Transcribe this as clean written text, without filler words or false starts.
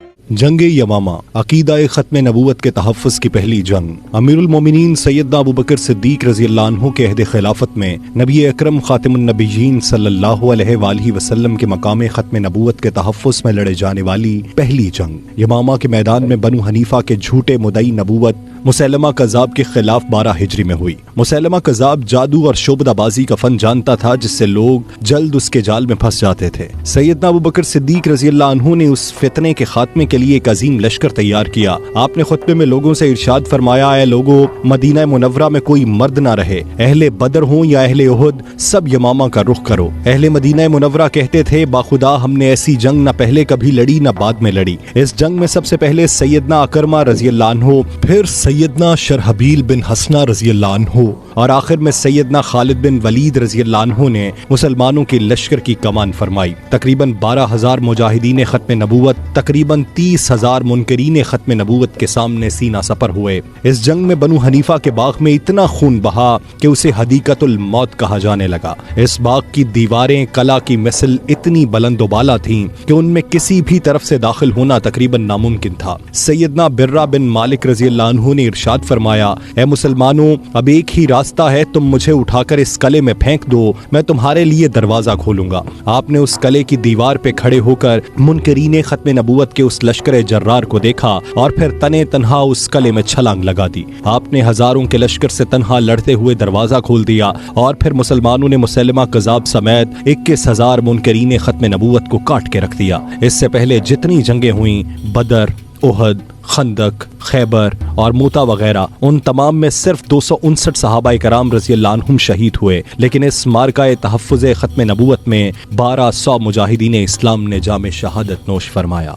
जंग यमामा अकीदा ख़त्म नबूवत के तहफ़्फ़ुज़ की पहली जंग। अमीरुल मोमिनीन सैयदना अबू बकर सिद्दीक़ रज़ी अल्लाह अन्हु के अहद ख़िलाफ़त में नबी अकरम ख़ातिमुन नबिय्यीन सल्लल्लाहु अलैहि वसल्लम के मकाम ख़त्म नबूवत के तहफ़्फ़ुज़ में लड़े जाने वाली पहली जंग। यमामा के मैदान में बनु हनीफ़ा के झूठे मुदई नबूवत मुसैलमा कज़्ज़ाब के खिलाफ 12 हिजरी में हुई। मुसैलमा कज़्ज़ाब जादू और शोबदाबाजी का फन जानता था, जिससे लोग जल्द उसके जाल में फंस जाते थे। सैयदना अबू बकर सिद्दीक़ रज़ी अल्लाह अन्हु ने उस फितने के खात्मे के लिए एक अजीम लश्कर तैयार किया। आपने खुतबे में लोगों से इरशाद फरमाया, ऐ लोगो, मदीना मुनव्वरा में कोई मर्द ना रहे, अहले बदर हो या अहले उहुद, सब यमामा का रुख करो। अहले मदीना मुनव्वरा कहते थे, बाखुदा हमने ऐसी जंग न पहले कभी लड़ी न बाद में लड़ी। इस जंग में सबसे पहले सैयदना अकरमा रज़ी अल्लाह अन्हु, फिर सैयदना शरहबील बिन हसना रज़ी अल्लाह अन्हु और आखिर में सैयदना खालिद बिन वलीद रज़ी अल्लाह अन्हु ने मुसलमानों की लश्कर की कमान फरमाई। तकरीबन 12,000 मुजाहिदीन ख़त्म नबूवत, तकरीबन 30,000 मुनकरीन ख़त्म नबूवत के सामने सीना सपर हुए। इस जंग में बनु हनीफा के बाग में इतना खून बहा कि उसे हदीकतुल मौत कहा जाने लगा। इस बाग की दीवारें कला की मिसल इतनी बुलंदोबाला थीं कि उनमें किसी भी तरफ से दाखिल होना तकरीबन नामुमकिन था। सैयदना बिर्रा बिन मालिक रज़ी अल्लाह अन्हु ने इरशाद फरमाया, ऐ मुसलमानों, अब एक ही रास्ता है, तुम मुझे उठाकर इस कले में फेंक दो, मैं तुम्हारे लिए दरवाजा खोलूंगा। आपने उस कले की दीवार पे खड़े होकर मुनकरीने ख़त्म नबूवत के उस लश्कर जर्रार को देखा और फिर तने तन्हा उस कले में छलांग लगा दी। आपने हजारों के लश्कर से तन्हा लड़ते हुए दरवाजा खोल दिया और फिर मुसलमानों ने मुसैलमा कज़्ज़ाब समेत 21,000 मुनकरीने ख़त्म नबूवत को काट के रख दिया। इससे पहले जितनी जंगें हुई, बदर, उहद, खंदक, खैबर और मूता वगैरह, उन तमाम में सिर्फ 259 सहाबाए कराम रज़ी अल्लाह अन्हुम शहीद हुए। लेकिन इस मार्काए तहफ़्फ़ुज़े ख़त्म नबूवत में 1200 मुजाहिदीन इस्लाम ने जामे शहादत नोश फरमाया।